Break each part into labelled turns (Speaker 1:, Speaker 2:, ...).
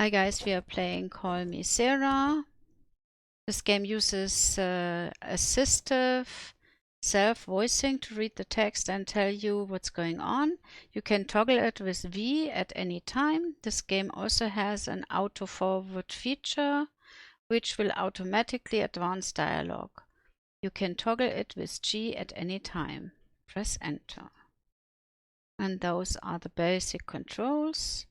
Speaker 1: Hi guys, we are playing Call Me Cera. This game uses assistive self-voicing to read the text and tell you what's going on. You can toggle it with V at any time. This game also has an auto-forward feature, which will automatically advance dialogue. You can toggle it with G at any time. Press Enter. And those are the basic controls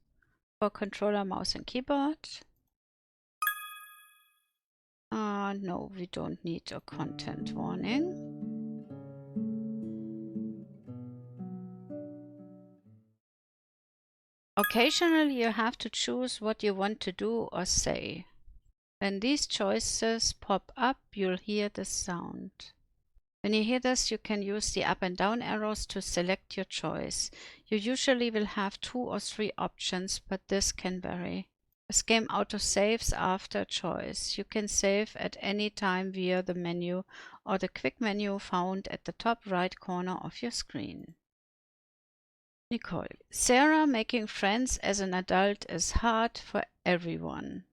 Speaker 1: for controller, mouse and keyboard. No, we don't need a content warning. Occasionally you have to choose what you want to do or say. When these choices pop up, you'll hear the sound. When you hear this, you can use the up and down arrows to select your choice. You usually will have 2 or 3 options, but this can vary. This game auto-saves after choice. You can save at any time via the menu or the quick menu found at the top right corner of your screen. Nicole. Cera, making friends as an adult is hard for everyone.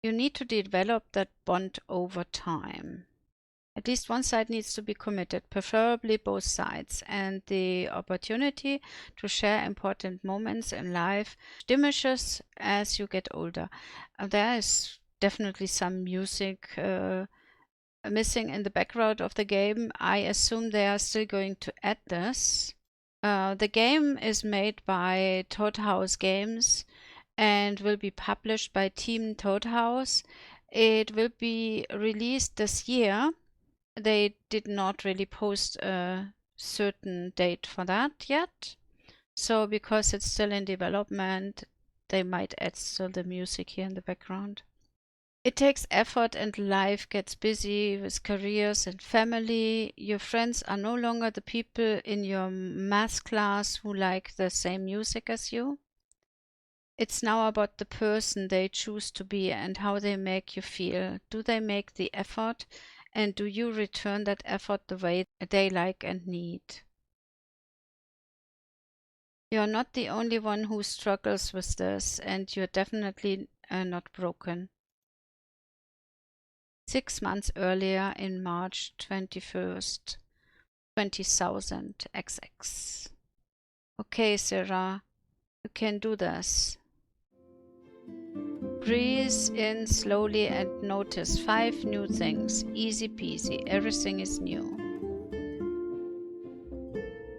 Speaker 1: You need to develop that bond over time. At least one side needs to be committed, preferably both sides, and the opportunity to share important moments in life diminishes as you get older. There is definitely some music missing in the background of the game. I assume they are still going to add this. The game is made by Toad House Games and will be published by Team Toad House. It will be released this year. They did not really post a certain date for that yet. So because it's still in development, they might add still the music here in the background. It takes effort and life gets busy with careers and family. Your friends are no longer the people in your math class who like the same music as you. It's now about the person they choose to be and how they make you feel. Do they make the effort? And do you return that effort the way they like and need? You're not the only one who struggles with this, and you're definitely not broken. 6 months earlier, in March 21st, 20,000 XX. Okay, Cera, you can do this. Breathe in slowly and notice 5 new things. Easy peasy, everything is new.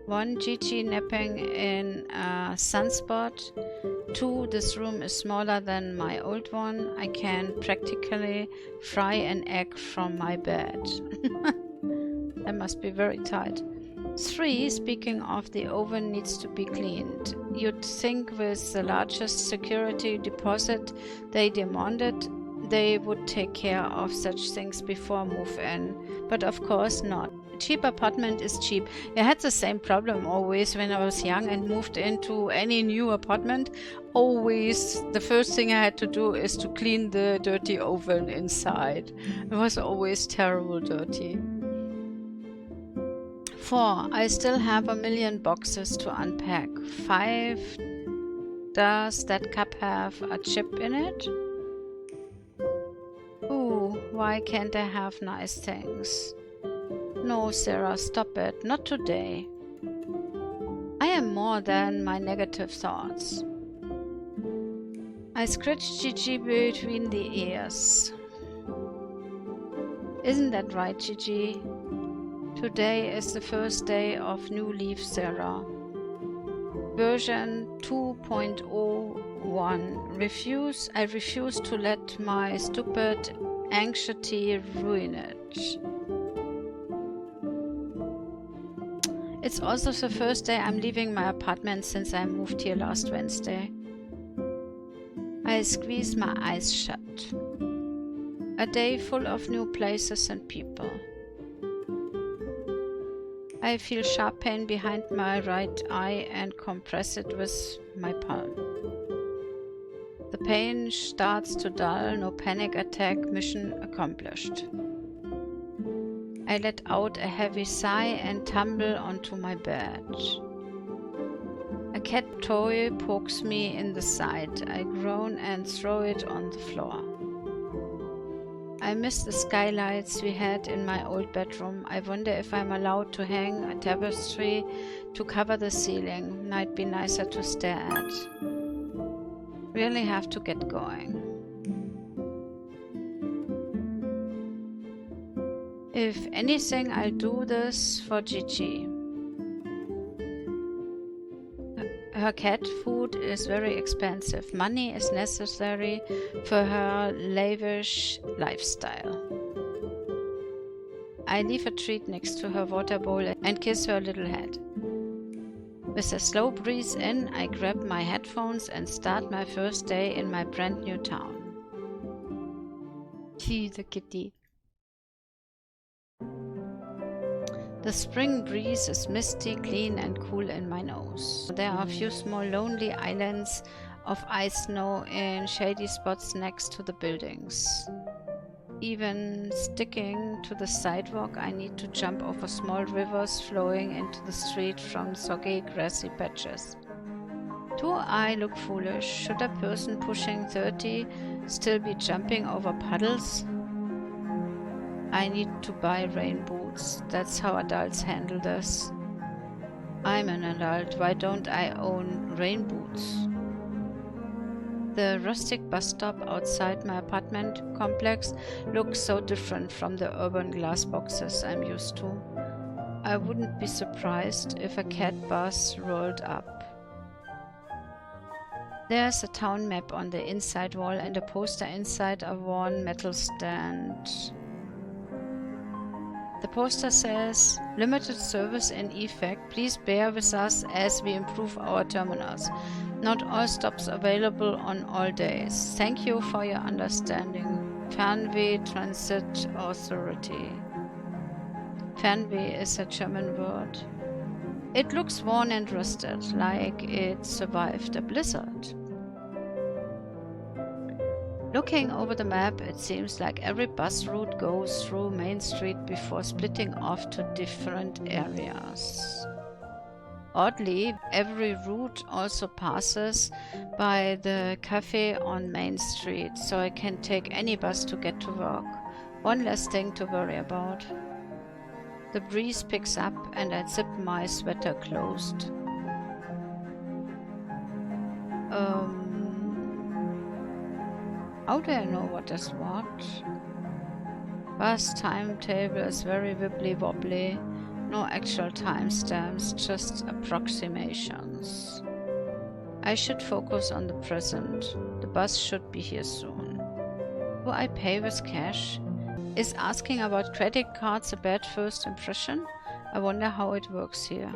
Speaker 1: 1, Gigi napping in a sunspot. 2, this room is smaller than my old one. I can practically fry an egg from my bed. That must be very tight. 3, speaking of, the oven needs to be cleaned. You'd think with the largest security deposit they demanded, they would take care of such things before move-in, but of course not. A cheap apartment is cheap. I had the same problem always when I was young and moved into any new apartment. Always the first thing I had to do is to clean the dirty oven inside. It was always terrible dirty. 4, I still have a million boxes to unpack. 5, does that cup have a chip in it? Ooh, why can't I have nice things? No, Cera, stop it. Not today. I am more than my negative thoughts. I scratched Gigi between the ears. Isn't that right, Gigi? Today is the first day of New Leaf Cera. Version 2.01. I refuse to let my stupid anxiety ruin it. It's also the first day I'm leaving my apartment since I moved here last Wednesday. I squeeze my eyes shut. A day full of new places and people. I feel sharp pain behind my right eye and compress it with my palm. The pain starts to dull, no panic attack, mission accomplished. I let out a heavy sigh and tumble onto my bed. cat toy pokes me in the side. I groan and throw it on the floor. I miss the skylights we had in my old bedroom. I wonder if I'm allowed to hang a tapestry to cover the ceiling. Might be nicer to stare at. Really have to get going. If anything, I'll do this for Gigi. Her cat food is very expensive. Money is necessary for her lavish lifestyle. I leave a treat next to her water bowl and kiss her little head. With a slow breeze in, I grab my headphones and start my first day in my brand new town. Gee, the kitty. The spring breeze is misty, clean and cool in my nose. There are a few small lonely islands of ice snow in shady spots next to the buildings. Even sticking to the sidewalk, I need to jump over small rivers flowing into the street from soggy grassy patches. Do I look foolish? Should a person pushing 30 still be jumping over puddles? I need to buy rain boots. That's how adults handle this. I'm an adult. Why don't I own rain boots? The rustic bus stop outside my apartment complex looks so different from the urban glass boxes I'm used to. I wouldn't be surprised if a cat bus rolled up. There's a town map on the inside wall and a poster inside a worn metal stand. The poster says, "Limited service in effect. Please bear with us as we improve our terminals. Not all stops available on all days. Thank you for your understanding. Fernweh Transit Authority." Fernweh is a German word. It looks worn and rusted, like it survived a blizzard. Looking over the map, it seems like every bus route goes through Main Street before splitting off to different areas. Oddly, every route also passes by the cafe on Main Street, so I can take any bus to get to work. One less thing to worry about. The breeze picks up and I zip my sweater closed. How do I know what is what? Bus timetable is very wibbly-wobbly. No actual timestamps, just approximations. I should focus on the present. The bus should be here soon. Do I pay with cash? Is asking about credit cards a bad first impression? I wonder how it works here.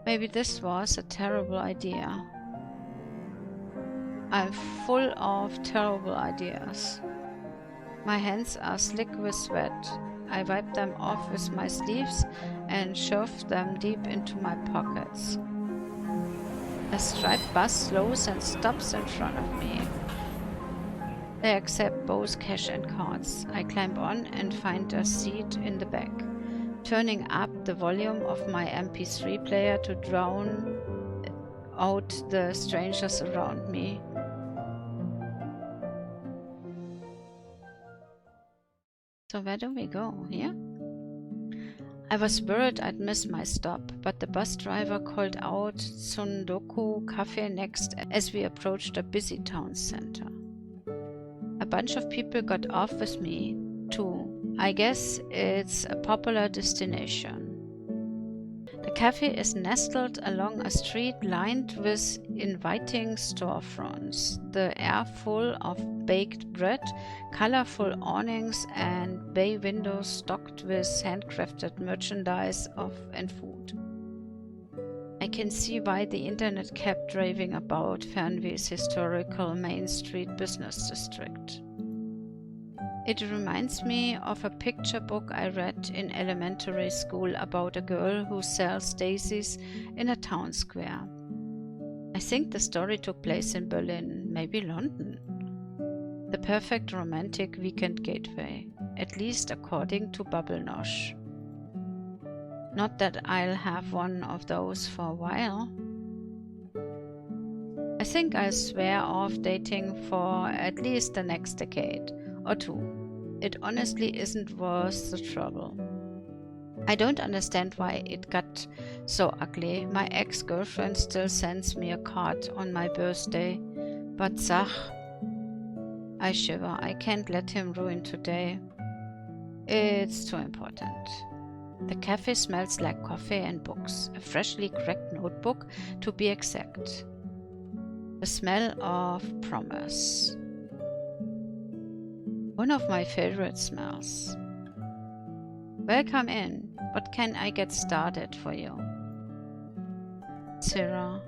Speaker 1: Maybe this was a terrible idea. I'm full of terrible ideas. My hands are slick with sweat. I wipe them off with my sleeves and shove them deep into my pockets. A striped bus slows and stops in front of me. They accept both cash and cards. I climb on and find a seat in the back, turning up the volume of my MP3 player to drown out the strangers around me. So where do we go? Here? I was worried I'd miss my stop, but the bus driver called out Tsundoku Cafe next as we approached a busy town center. A bunch of people got off with me, too. I guess it's a popular destination. The cafe is nestled along a street lined with inviting storefronts, the air full of baked bread, colorful awnings, and bay windows stocked with handcrafted merchandise and food. I can see why the internet kept raving about Fernweh's historical Main Street business district. It reminds me of a picture book I read in elementary school about a girl who sells daisies in a town square. I think the story took place in Berlin, maybe London. The perfect romantic weekend gateway, at least according to Bubblenosh. Not that I'll have one of those for a while. think I'll swear off dating for at least the next decade or two. It honestly isn't worth the trouble. I don't understand why it got so ugly. My ex-girlfriend still sends me a card on my birthday. But Zach, I shiver. I can't let him ruin today. It's too important. The cafe smells like coffee and books. A freshly cracked notebook, to be exact. The smell of promise. One of my favorite smells. Welcome in. What can I get started for you? Cera.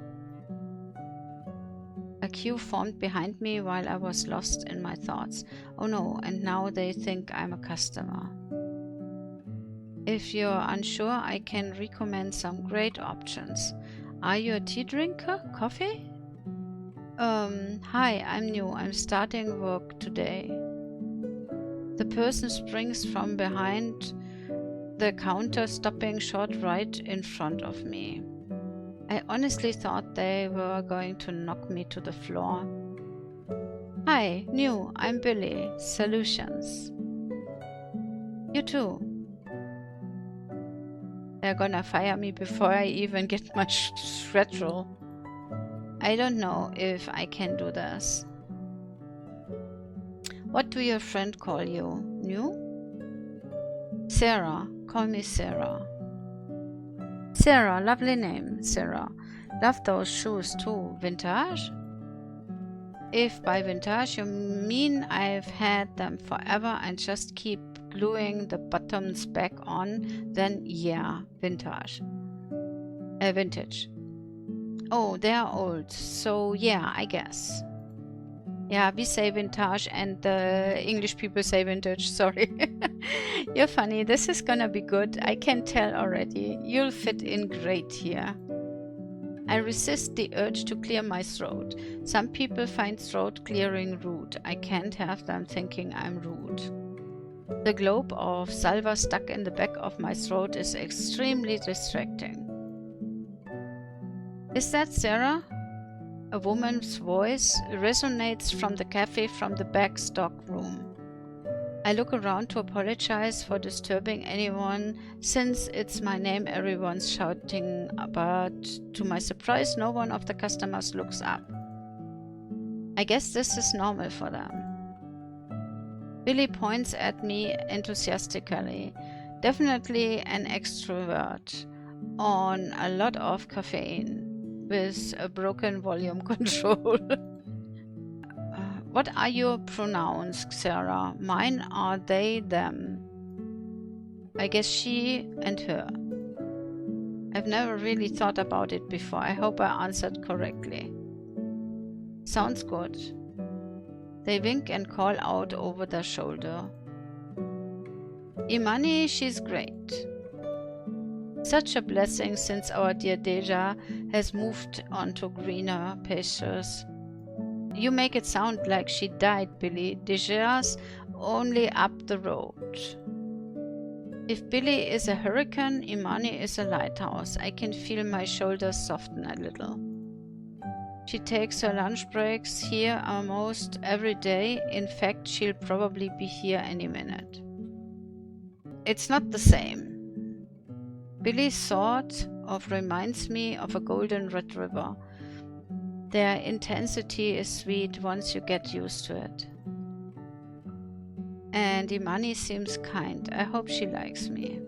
Speaker 1: A queue formed behind me while I was lost in my thoughts. Oh no, and now they think I'm a customer. If you're unsure, I can recommend some great options. Are you a tea drinker? Coffee? Hi, I'm new. I'm starting work today. The person springs from behind the counter, stopping short right in front of me. I honestly thought they were going to knock me to the floor. Hi, new. I'm Billy. Solutions. You too. They're gonna fire me before I even get my shred roll. I don't know if I can do this. What do your friend call you? New? Cera. Call me Cera. Cera, lovely name, Cera. Love those shoes too. Vintage? If by vintage you mean I've had them forever and just keep gluing the bottoms back on, then yeah, vintage. Vintage. Oh, they're old, so yeah, I guess. Yeah, we say vintage and the English people say vintage, sorry. You're funny, this is gonna be good, I can tell already. You'll fit in great here. I resist the urge to clear my throat. Some people find throat clearing rude. I can't have them thinking I'm rude. The globe of salva stuck in the back of my throat is extremely distracting. Is that Cera? A woman's voice resonates from the cafe from the back stock room. I look around to apologize for disturbing anyone. Since it's my name, everyone's shouting, but to my surprise, no one of the customers looks up. I guess this is normal for them. Billy points at me enthusiastically. Definitely an extrovert on a lot of caffeine with a broken volume control. What are your pronouns, Cera? Mine are they, them. I guess she and her. I've never really thought about it before. I hope I answered correctly. Sounds good. They wink and call out over their shoulder. Imani, she's great. Such a blessing since our dear Deja has moved on to greener pastures. You make it sound like she died, Billy. Deja's only up the road. If Billy is a hurricane, Imani is a lighthouse. I can feel my shoulders soften a little. She takes her lunch breaks here almost every day. In fact, she'll probably be here any minute. It's not the same. Billy sort of reminds me of a golden retriever. Their intensity is sweet once you get used to it. And Imani seems kind. I hope she likes me.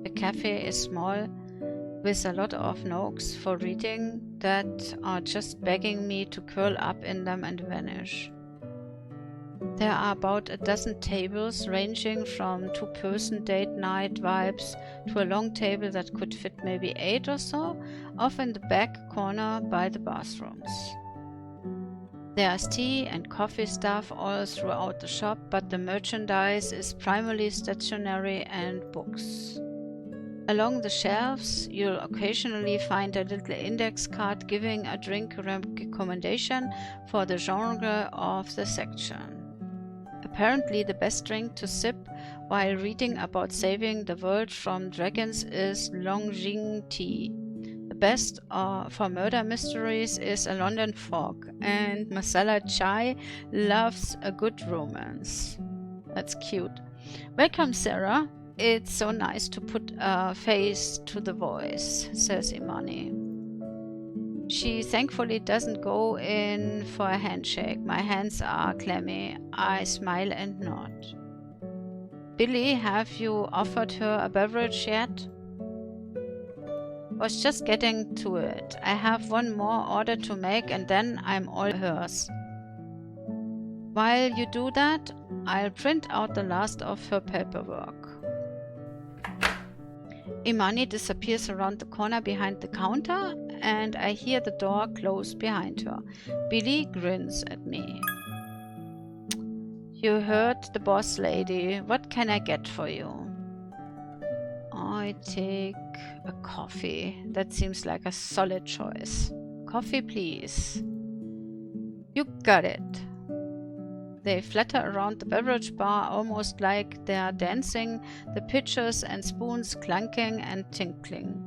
Speaker 1: The cafe is small, with a lot of nooks for reading that are just begging me to curl up in them and vanish. There are about a dozen tables ranging from two-person date night vibes to a long table that could fit maybe 8 or so, off in the back corner by the bathrooms. There's tea and coffee stuff all throughout the shop, but the merchandise is primarily stationery and books. Along the shelves, you'll occasionally find a little index card giving a drink recommendation for the genre of the section. Apparently the best drink to sip while reading about saving the world from dragons is Longjing tea. The best for murder mysteries is a London fog, and Masala Chai loves a good romance. That's cute. Welcome, Cera. It's so nice to put a face to the voice, says Imani. She thankfully doesn't go in for a handshake. My hands are clammy. I smile and nod. Billy, have you offered her a beverage yet? Was just getting to it. I have one more order to make and then I'm all hers. While you do that, I'll print out the last of her paperwork. Imani disappears around the corner behind the counter and I hear the door close behind her. Billy grins at me. You heard the boss lady. What can I get for you? I take a coffee. That seems like a solid choice. Coffee, please. You got it. They flutter around the beverage bar almost like they are dancing, the pitchers and spoons clanking and tinkling.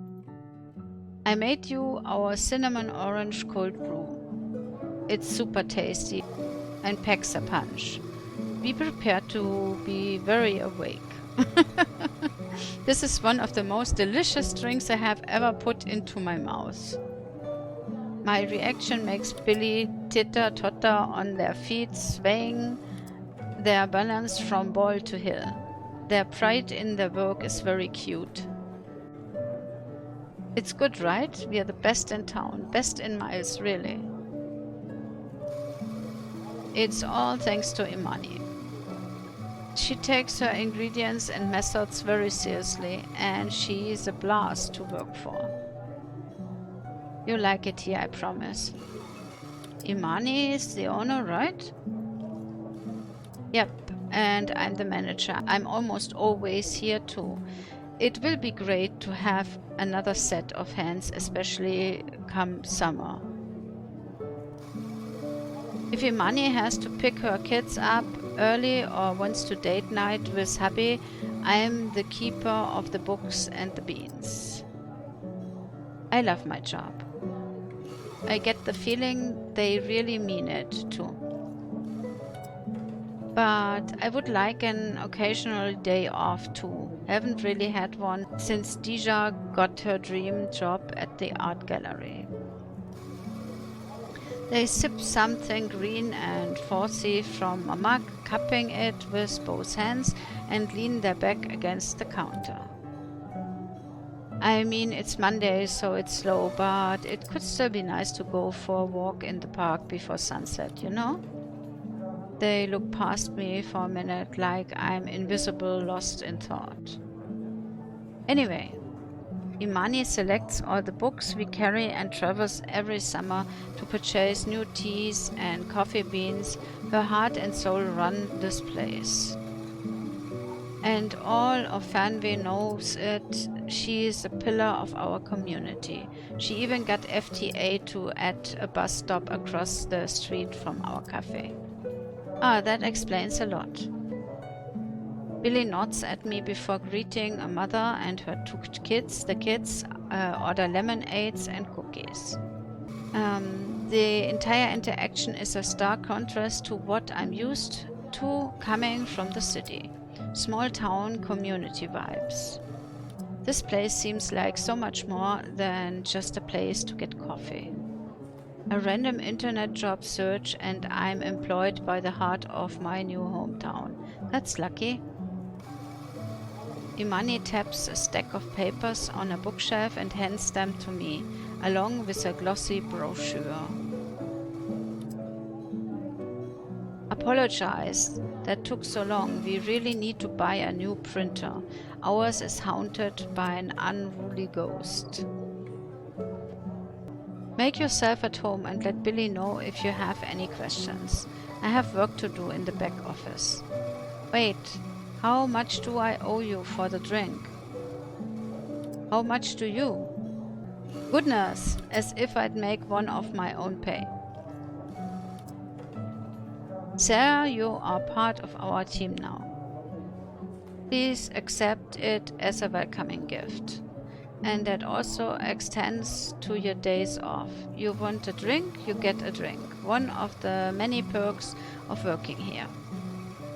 Speaker 1: I made you our cinnamon orange cold brew. It's super tasty and packs a punch. Be prepared to be very awake. This is one of the most delicious drinks I have ever put into my mouth. My reaction makes Billy titter-totter on their feet, swaying their balance from ball to hill. Their pride in their work is very cute. It's good, right? We are the best in town, best in miles, really. It's all thanks to Imani. She takes her ingredients and methods very seriously, and she is a blast to work for. You like it here, I promise. Imani is the owner, right? Yep, and I'm the manager. I'm almost always here too. It will be great to have another set of hands, especially come summer. If Imani has to pick her kids up early or wants to date night with hubby, I'm the keeper of the books and the beans. I love my job. I get the feeling they really mean it too. But I would like an occasional day off too. Haven't really had one since Dija got her dream job at the art gallery. They sip something green and fussy from a mug, cupping it with both hands, and lean their back against the counter. I mean, it's Monday, so it's slow, but it could still be nice to go for a walk in the park before sunset, you know? They look past me for a minute like I'm invisible, lost in thought. Anyway, Imani selects all the books we carry and travels every summer to purchase new teas and coffee beans. Her heart and soul run this place. And all of Fanway knows it. She is a pillar of our community. She even got FTA to add a bus stop across the street from our cafe. That explains a lot. Billy nods at me before greeting a mother and her two kids. The kids order lemonades and cookies. The entire interaction is a stark contrast to what I'm used to coming from the city. Small town community vibes. This place seems like so much more than just a place to get coffee. A random internet job search and I'm employed by the heart of my new hometown. That's lucky. Imani taps a stack of papers on a bookshelf and hands them to me, along with a glossy brochure. Apologize that took so long. We really need to buy a new printer. Ours is haunted by an unruly ghost. Make yourself at home and let Billy know if you have any questions. I have work to do in the back office. Wait, how much do I owe you for the drink? How much do you? Goodness, as if I'd make one of my own pay. Sarah, you are part of our team now. Please accept it as a welcoming gift. And that also extends to your days off. You want a drink, you get a drink. One of the many perks of working here.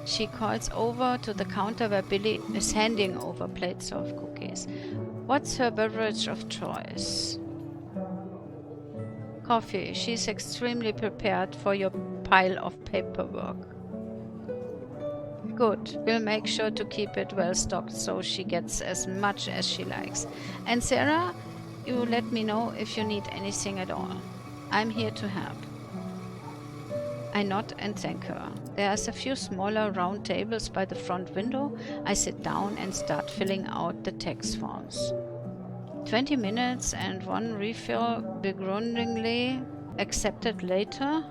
Speaker 1: She calls over to the counter where Billy is handing over plates of cookies. What's her beverage of choice? Coffee. She's extremely prepared for your pile of paperwork. Good. We'll make sure to keep it well stocked so she gets as much as she likes. And Sarah, you let me know if you need anything at all. I'm here to help. I nod and thank her. There's a few smaller round tables by the front window. I sit down and start filling out the tax forms. 20 minutes and one refill begrudgingly accepted later.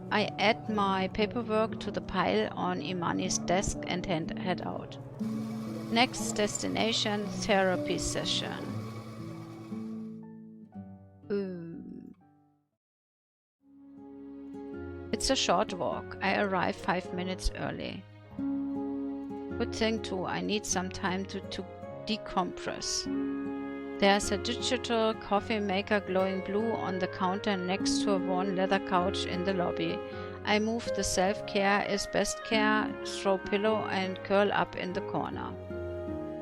Speaker 1: I add my paperwork to the pile on Imani's desk and head out. Next destination, therapy session. It's a short walk. I arrive 5 minutes early. Good thing too, I need some time to decompress. There's a digital coffee maker glowing blue on the counter next to a worn leather couch in the lobby. I move the self-care is best care, throw pillow and curl up in the corner.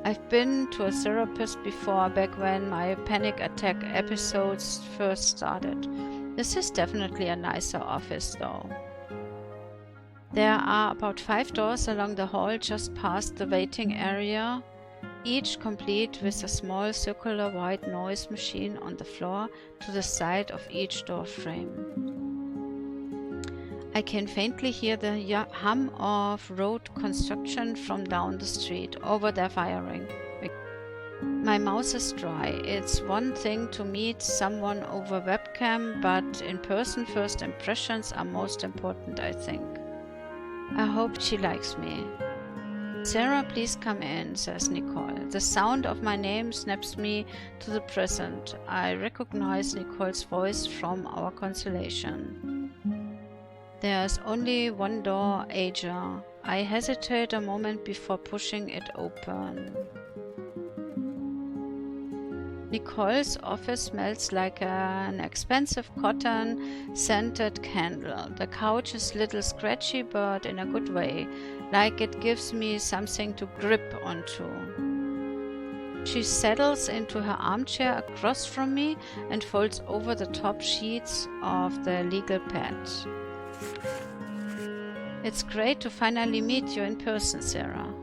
Speaker 1: I've been to a therapist before, back when my panic attack episodes first started. This is definitely a nicer office though. There are about 5 doors along the hall just past the waiting area, each complete with a small circular white noise machine on the floor to the side of each door frame. I can faintly hear the hum of road construction from down the street over their firing. My mouth is dry. It's one thing to meet someone over webcam, but in person first impressions are most important, I think. I hope she likes me. Cera, please come in, says Nicole. The sound of my name snaps me to the present. I recognize Nicole's voice from our constellation. There's only one door ajar. I hesitate a moment before pushing it open. Nicole's office smells like an expensive cotton-scented candle. The couch is a little scratchy, but in a good way, like it gives me something to grip onto. She settles into her armchair across from me and folds over the top sheets of the legal pad. It's great to finally meet you in person, Cera.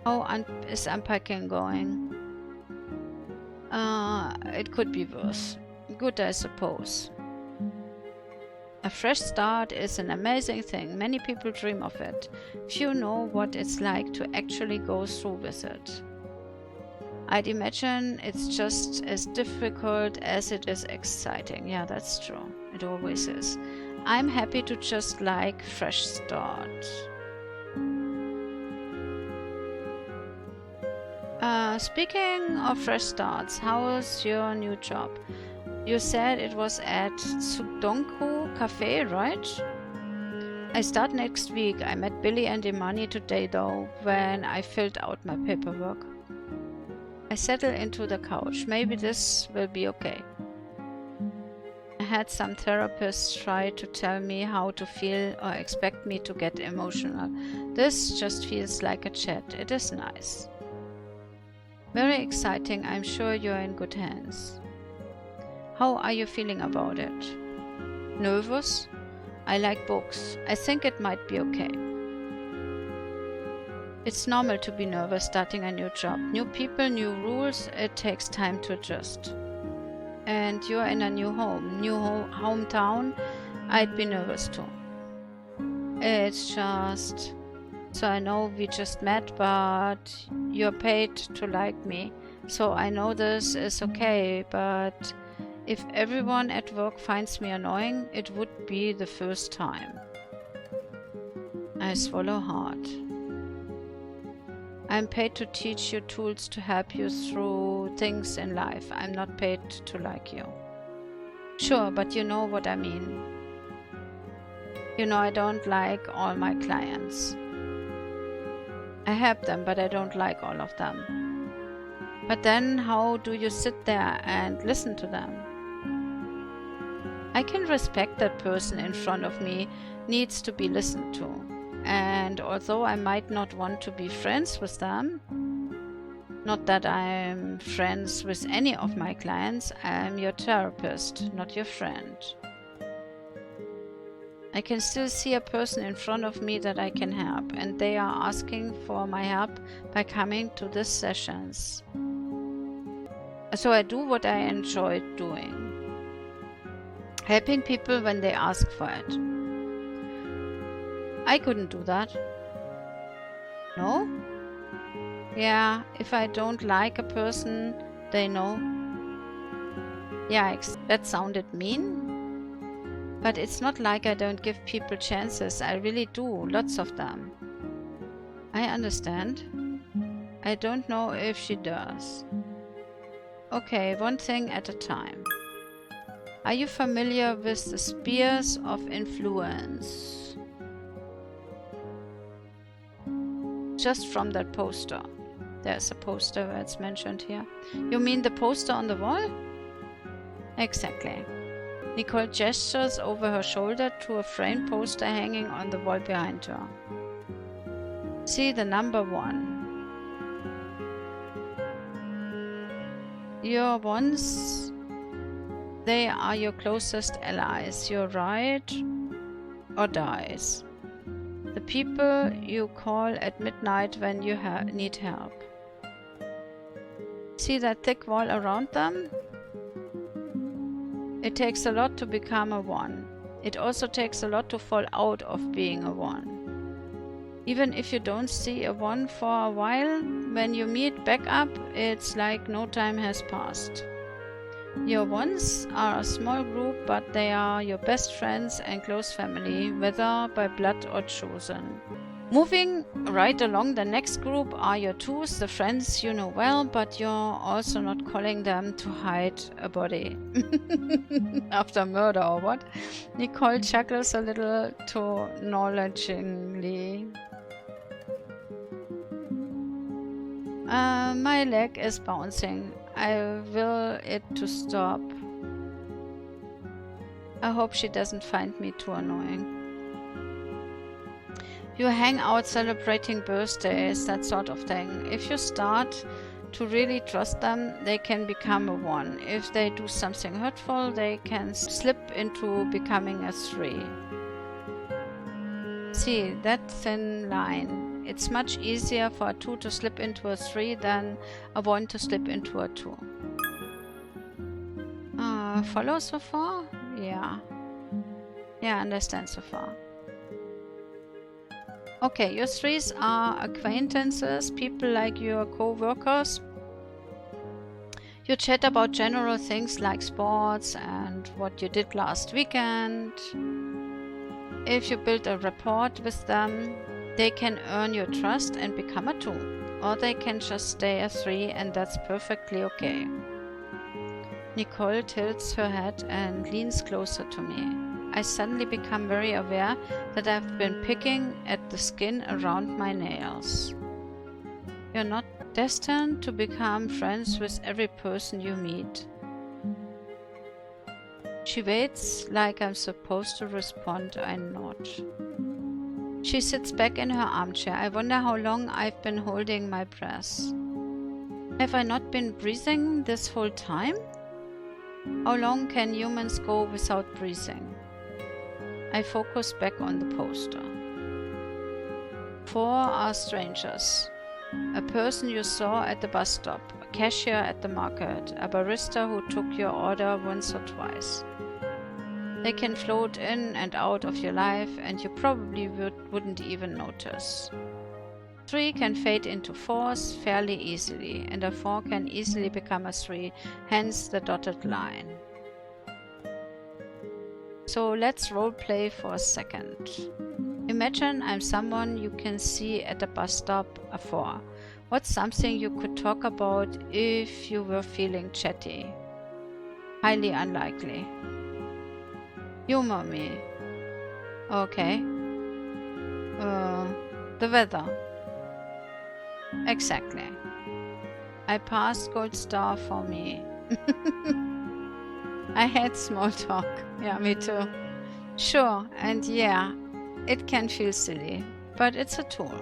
Speaker 1: How is unpacking going? It could be worse. Good, I suppose. A fresh start is an amazing thing. Many people dream of it. Few know what it's like to actually go through with it. I'd imagine it's just as difficult as it is exciting. Yeah, that's true. It always is. I'm happy to just like fresh start. Speaking of fresh starts, how's your new job? You said it was at Sudonku Cafe, right? I start next week. I met Billy and Imani today though, when I filled out my paperwork. I settle into the couch. Maybe this will be okay. I had some therapists try to tell me how to feel or expect me to get emotional. This just feels like a chat. It is nice. Very exciting. I'm sure you're in good hands. How are you feeling about it? Nervous? I like books. I think it might be okay. It's normal to be nervous starting a new job. New people, new rules. It takes time to adjust. And you're in a new home, new hometown. I'd be nervous too. It's just... So I know we just met, but you're paid to like me. So I know this is okay, but if everyone at work finds me annoying, it would be the first time. I swallow hard. I'm paid to teach you tools to help you through things in life. I'm not paid to like you. Sure, but you know what I mean. You know I don't like all my clients. I help them, but I don't like all of them. But then how do you sit there and listen to them? I can respect that person in front of me needs to be listened to. And although I might not want to be friends with them, not that I'm friends with any of my clients, I'm your therapist, not your friend. I can still see a person in front of me that I can help, and they are asking for my help by coming to these sessions. So I do what I enjoy doing. Helping people when they ask for it. I couldn't do that. No? Yeah, if I don't like a person, they know. Yeah, that sounded mean. But it's not like I don't give people chances. I really do, lots of them. I understand. I don't know if she does. Okay, one thing at a time. Are you familiar with the spheres of influence? Just from that poster. There's a poster where it's mentioned here. You mean the poster on the wall? Exactly. Nicole gestures over her shoulder to a framed poster hanging on the wall behind her. See the number 1. Your ones, they are your closest allies, your ride or dies. The people you call at midnight when you need help. See that thick wall around them? It takes a lot to become a 1. It also takes a lot to fall out of being a 1. Even if you don't see a 1 for a while, when you meet back up, it's like no time has passed. Your ones are a small group, but they are your best friends and close family, whether by blood or chosen. Moving right along, the next group are your 2s, the friends you know well, but you're also not calling them to hide a body. After murder or what? Nicole chuckles a little too knowledgeably. My leg is bouncing. I will it to stop. I hope she doesn't find me too annoying. You hang out celebrating birthdays, that sort of thing. If you start to really trust them, they can become a 1. If they do something hurtful, they can slip into becoming a 3. See, that thin line. It's much easier for a 2 to slip into a 3 than a 1 to slip into a 2. Follow so far? Yeah. Yeah, understand so far. Okay, your 3s are acquaintances, people like your co-workers. You chat about general things like sports and what you did last weekend. If you build a rapport with them, they can earn your trust and become a 2. Or they can just stay a 3, and that's perfectly okay. Nicole tilts her head and leans closer to me. I suddenly become very aware that I've been picking at the skin around my nails. You're not destined to become friends with every person you meet. She waits like I'm supposed to respond. I nod. She sits back in her armchair. I wonder how long I've been holding my breath. Have I not been breathing this whole time? How long can humans go without breathing? I focus back on the poster. 4 are strangers. A person you saw at the bus stop, a cashier at the market, a barista who took your order once or twice. They can float in and out of your life, and you probably wouldn't even notice. 3 can fade into 4s fairly easily, and a 4 can easily become a 3, hence the dotted line. So let's roleplay for a second. Imagine I'm someone you can see at a bus stop, a 4. What's something you could talk about if you were feeling chatty? Highly unlikely. Humor me. Okay. The weather. Exactly. I passed, gold star for me. I hate small talk. Yeah, me too. Sure, and yeah, it can feel silly, but it's a tool.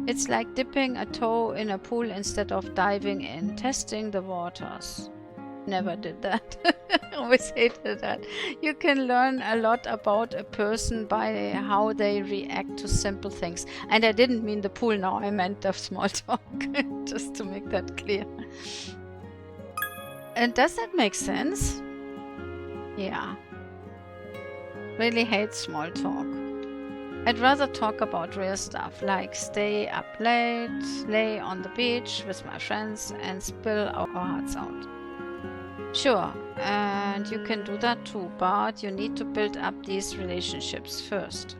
Speaker 1: It's like dipping a toe in a pool instead of diving in, testing the waters. Never did that. Always hated that. You can learn a lot about a person by how they react to simple things. And I didn't mean the pool now, I meant the small talk, just to make that clear. And does that make sense? Yeah. Really hate small talk. I'd rather talk about real stuff, like stay up late, lay on the beach with my friends and spill our hearts out. Sure, and you can do that too, but you need to build up these relationships first.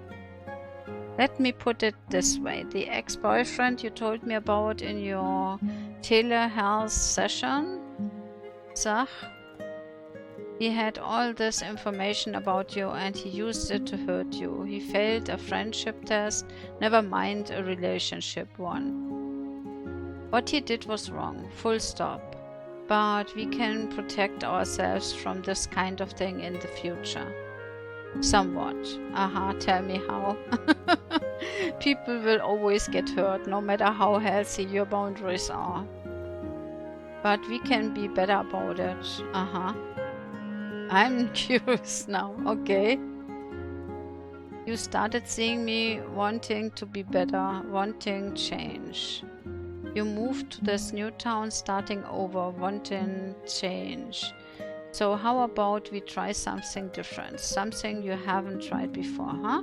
Speaker 1: Let me put it this way. The ex-boyfriend you told me about in your telehealth session, Zach, he had all this information about you and he used it to hurt you. He failed a friendship test, never mind a relationship one. What he did was wrong, full stop. But we can protect ourselves from this kind of thing in the future. Somewhat. Tell me how. People will always get hurt, no matter how healthy your boundaries are. But we can be better about it. I'm curious now, okay. You started seeing me wanting to be better, wanting change. You moved to this new town starting over, wanting change. So how about we try something different, something you haven't tried before, huh?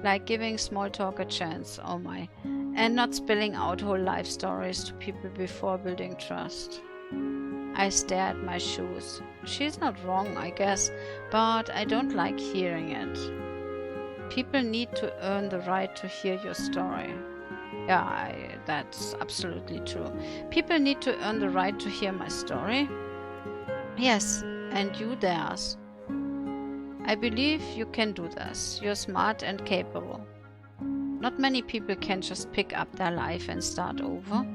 Speaker 1: Like giving small talk a chance, oh my. And not spilling out whole life stories to people before building trust. I stare at my shoes. She's not wrong, I guess, but I don't like hearing it. People need to earn the right to hear your story. Yeah, that's absolutely true. People need to earn the right to hear my story. Yes, and you theirs. I believe you can do this. You're smart and capable. Not many people can just pick up their life and start over.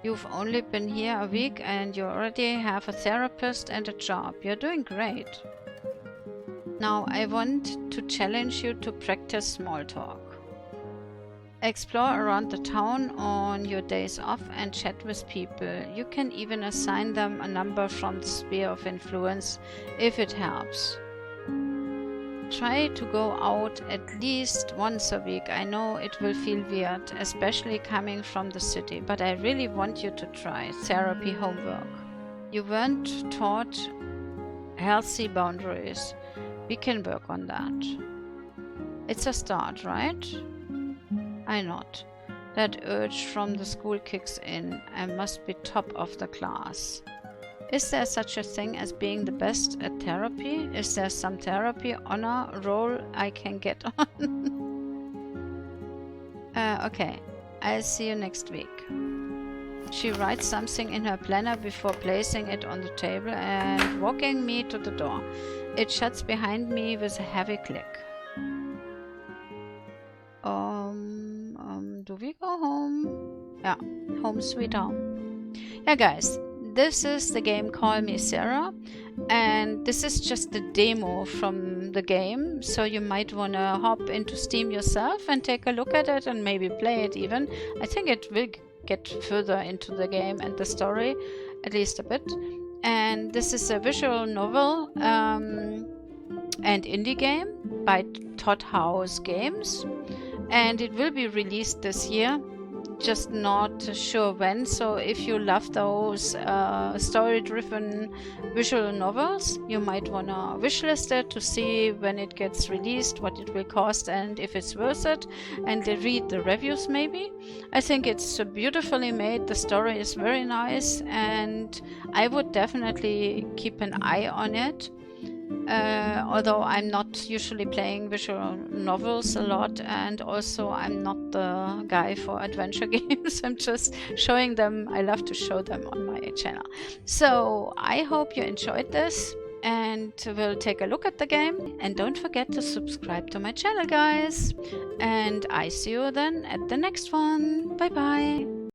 Speaker 1: You've only been here a week and you already have a therapist and a job. You're doing great. Now I want to challenge you to practice small talk. Explore around the town on your days off and chat with people. You can even assign them a number from the sphere of influence if it helps. Try to go out at least once a week. I know it will feel weird, especially coming from the city, but I really want you to try therapy homework. You weren't taught healthy boundaries. We can work on that. It's a start, right? I nod. That urge from the school kicks in. I must be top of the class. Is there such a thing as being the best at therapy? Is there some therapy honor roll I can get on? Okay, I'll see you next week. She writes something in her planner before placing it on the table and walking me to the door. It shuts behind me with a heavy click. Do we go home? Yeah, home sweet home. Yeah, guys. This is the game Call Me Cera, and this is just the demo from the game, so you might want to hop into Steam yourself and take a look at it and maybe play it even. I think it will get further into the game and the story, at least a bit. And this is a visual novel and indie game by Todd House Games, and it will be released this year. Just not sure when, so if you love those story-driven visual novels, you might want to wishlist it to see when it gets released, what it will cost, and if it's worth it, and read the reviews maybe. I think it's beautifully made, the story is very nice, and I would definitely keep an eye on it. Although I'm not usually playing visual novels a lot, and also I'm not the guy for adventure games. I'm just showing them. I love to show them on my channel. So I hope you enjoyed this and will take a look at the game. And don't forget to subscribe to my channel, guys. And I see you then at the next one. Bye bye.